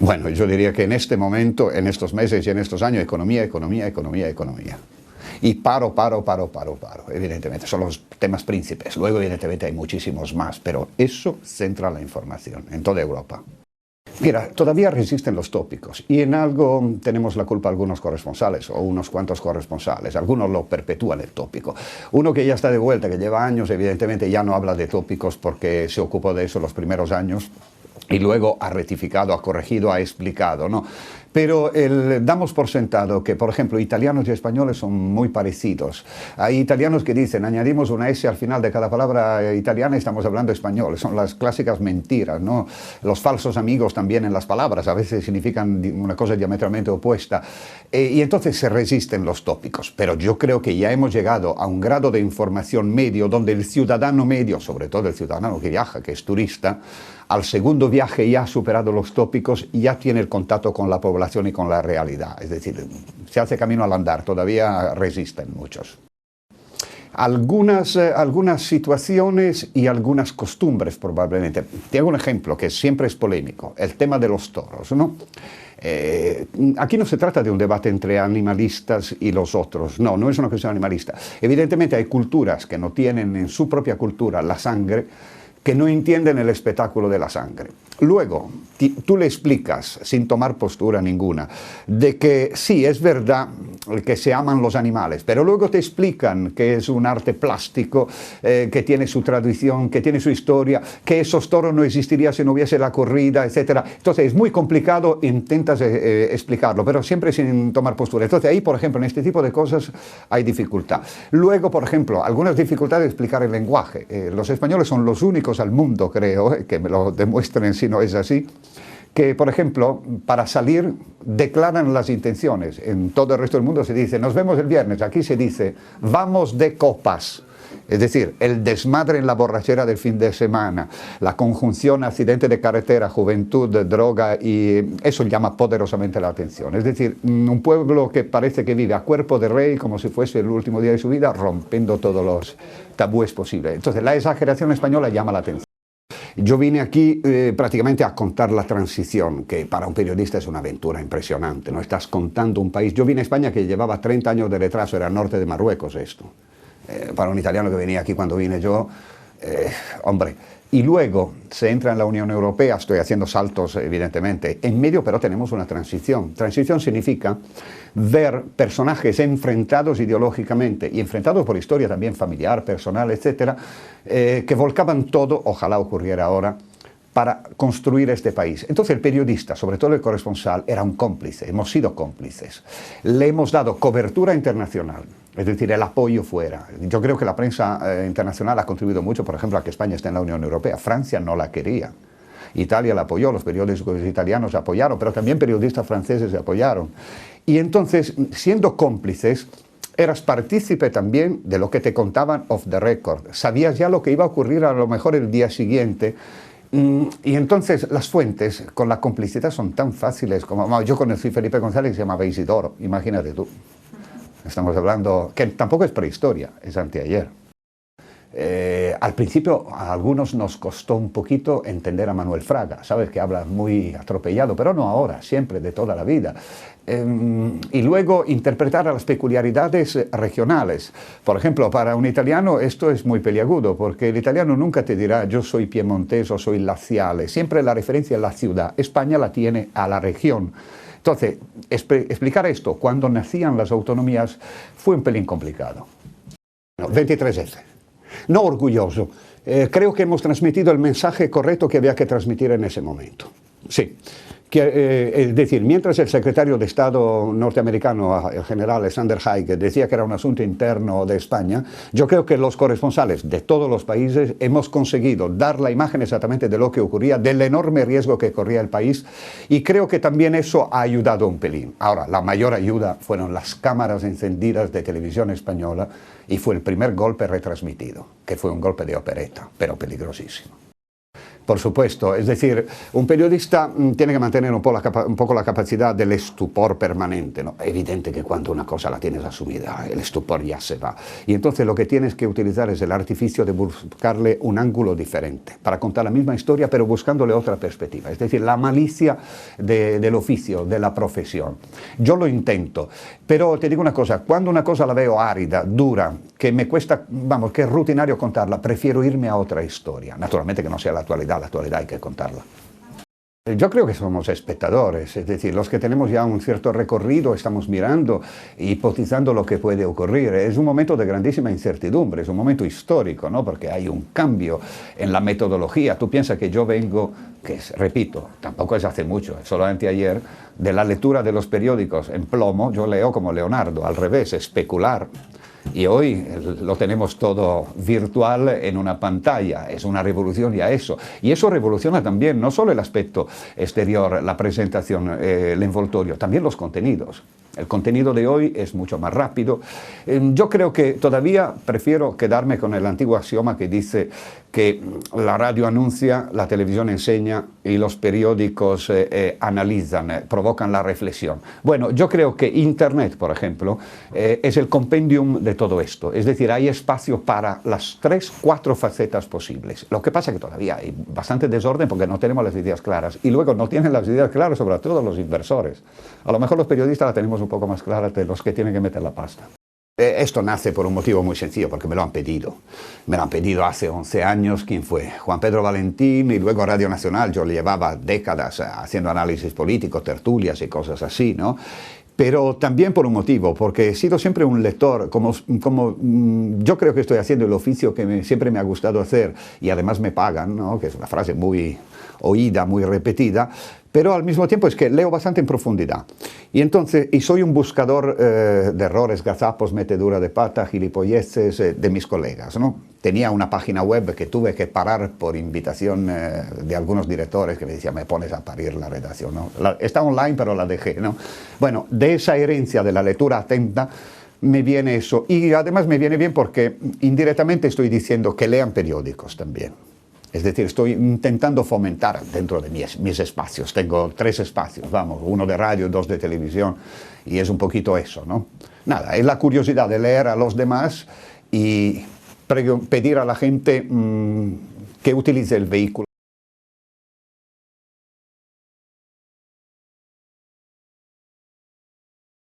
Bueno, yo diría que en este momento, en estos meses y en estos años, economía, economía, economía, economía. Y paro, evidentemente, son los temas príncipes. Luego, evidentemente, hay muchísimos más, pero eso centra la información en toda Europa. Mira, todavía resisten los tópicos y en algo tenemos la culpa algunos corresponsales o unos cuantos corresponsales. Algunos lo perpetúan el tópico. Uno que ya está de vuelta, que lleva años, evidentemente ya no habla de tópicos porque se ocupó de eso los primeros años y luego ha rectificado, ha corregido, ha explicado, ¿no? Pero damos por sentado que, por ejemplo, italianos y españoles son muy parecidos. Hay italianos que dicen, añadimos una S al final de cada palabra italiana y estamos hablando español. Son las clásicas mentiras, ¿no? Los falsos amigos también en las palabras, a veces significan una cosa diametralmente opuesta. Y entonces se resisten los tópicos. Pero yo creo que ya hemos llegado a un grado de información medio donde el ciudadano medio, sobre todo el ciudadano que viaja, que es turista, al segundo viaje ya ha superado los tópicos y ya tiene el contacto con la población y con la realidad. Es decir, se hace camino al andar, todavía resisten muchos. Algunas situaciones y algunas costumbres probablemente. Te hago un ejemplo que siempre es polémico, el tema de los toros, ¿no? Aquí no se trata de un debate entre animalistas y los otros, no es una cuestión animalista. Evidentemente hay culturas que no tienen en su propia cultura la sangre, que no entienden el espectáculo de la sangre. Luego, tú le explicas, sin tomar postura ninguna, de que sí, es verdad que se aman los animales, pero luego te explican que es un arte plástico, que tiene su tradición, que tiene su historia, que esos toros no existirían si no hubiese la corrida, etc. Entonces es muy complicado, intentas explicarlo, pero siempre sin tomar postura. Entonces ahí, por ejemplo, en este tipo de cosas hay dificultad. Luego, por ejemplo, algunas dificultades de explicar el lenguaje. Los españoles son los únicos al mundo, creo, que me lo demuestren si no es así, que, por ejemplo, para salir declaran las intenciones. En todo el resto del mundo se dice, nos vemos el viernes. Aquí se dice, vamos de copas. Es decir, el desmadre en la borrachera del fin de semana, la conjunción accidente de carretera, juventud, droga, y eso llama poderosamente la atención. Es decir, un pueblo que parece que vive a cuerpo de rey, como si fuese el último día de su vida, rompiendo todos los tabúes posibles. Entonces, la exageración española llama la atención. Yo vine aquí prácticamente a contar la transición, que para un periodista es una aventura impresionante, ¿no? Estás contando un país. Yo vine a España que llevaba 30 años de retraso, era el norte de Marruecos esto. Para un italiano que venía aquí cuando vine yo, hombre. Y luego se entra en la Unión Europea, estoy haciendo saltos evidentemente, en medio pero tenemos una transición. Transición significa ver personajes enfrentados ideológicamente y enfrentados por historia también familiar, personal, etcétera, que volcaban todo, ojalá ocurriera ahora, para construir este país. Entonces el periodista, sobre todo el corresponsal, era un cómplice, hemos sido cómplices. Le hemos dado cobertura internacional, es decir, el apoyo fuera. Yo creo que la prensa internacional ha contribuido mucho, por ejemplo, a que España esté en la Unión Europea. Francia no la quería. Italia la apoyó, los periódicos italianos apoyaron, pero también periodistas franceses se apoyaron. Y entonces, siendo cómplices, eras partícipe también de lo que te contaban off the record. Sabías ya lo que iba a ocurrir a lo mejor el día siguiente. Y entonces las fuentes con la complicidad son tan fáciles como yo conocí a Felipe González que se llamaba Isidoro, imagínate tú. Estamos hablando, que tampoco es prehistoria, es anteayer. Al principio a algunos nos costó un poquito entender a Manuel Fraga, sabes que habla muy atropellado, pero no ahora, siempre, de toda la vida. Y luego interpretar a las peculiaridades regionales. Por ejemplo, para un italiano esto es muy peliagudo, porque el italiano nunca te dirá yo soy piemontés o soy laziale, siempre la referencia es la ciudad. España la tiene a la región. Entonces, explicar esto cuando nacían las autonomías fue un pelín complicado. 23F. No orgulloso. Creo que hemos transmitido el mensaje correcto que había que transmitir en ese momento. Sí. Es decir, mientras el secretario de Estado norteamericano, el general Alexander Haig, decía que era un asunto interno de España, yo creo que los corresponsales de todos los países hemos conseguido dar la imagen exactamente de lo que ocurría, del enorme riesgo que corría el país, y creo que también eso ha ayudado un pelín. Ahora, la mayor ayuda fueron las cámaras encendidas de televisión española, y fue el primer golpe retransmitido, que fue un golpe de opereta, pero peligrosísimo. Por supuesto, es decir, un periodista tiene que mantener un poco la capacidad del estupor permanente, ¿no? Es evidente que cuando una cosa la tienes asumida, el estupor ya se va. Y entonces lo que tienes que utilizar es el artificio de buscarle un ángulo diferente, para contar la misma historia, pero buscándole otra perspectiva. Es decir, la malicia del oficio, de la profesión. Yo lo intento, pero te digo una cosa, cuando una cosa la veo árida, dura, que me cuesta, vamos, que es rutinario contarla, prefiero irme a otra historia. Naturalmente que no sea la actualidad hay que contarla. Yo creo que somos espectadores, es decir, los que tenemos ya un cierto recorrido estamos mirando, hipotizando lo que puede ocurrir. Es un momento de grandísima incertidumbre, es un momento histórico, ¿no? Porque hay un cambio en la metodología. Tú piensas que yo vengo, repito, tampoco es hace mucho, es solo anteayer, de la lectura de los periódicos en plomo. Yo leo como Leonardo, al revés, especular. Y hoy lo tenemos todo virtual en una pantalla, es una revolución ya eso. Y eso revoluciona también no solo el aspecto exterior, la presentación, el envoltorio, también los contenidos. El contenido de hoy es mucho más rápido. Yo creo que todavía prefiero quedarme con el antiguo axioma que dice que la radio anuncia, la televisión enseña y los periódicos analizan, provocan la reflexión. Bueno, yo creo que Internet, por ejemplo, es el compendium de todo esto. Es decir, hay espacio para las 3, 4 facetas posibles. Lo que pasa es que todavía hay bastante desorden porque no tenemos las ideas claras. Y luego no tienen las ideas claras, sobre todo los inversores. A lo mejor los periodistas la tenemos un poco más clara de los que tienen que meter la pasta. Esto nace por un motivo muy sencillo, porque me lo han pedido. Me lo han pedido hace 11 años. ¿Quién fue? Juan Pedro Valentín, y luego Radio Nacional. Yo llevaba décadas haciendo análisis político, tertulias y cosas así, ¿no? Pero también por un motivo, porque he sido siempre un lector, yo creo que estoy haciendo el oficio que siempre me ha gustado hacer, y además me pagan, ¿no? Que es una frase muy oída, muy repetida, pero al mismo tiempo es que leo bastante en profundidad. Y soy un buscador de errores, gazapos, metedura de pata, gilipolleces de mis colegas, ¿no? Tenía una página web que tuve que parar por invitación de algunos directores que me decían, me pones a parir la redacción, ¿no? Está online, pero la dejé, ¿no? Bueno, de esa herencia de la lectura atenta me viene eso. Y además me viene bien porque indirectamente estoy diciendo que lean periódicos también. Es decir, estoy intentando fomentar dentro de mis espacios. Tengo 3 espacios, vamos, 1 de radio, 2 de televisión, y es un poquito eso, ¿no? Nada, es la curiosidad de leer a los demás y pedir a la gente que utilice el vehículo.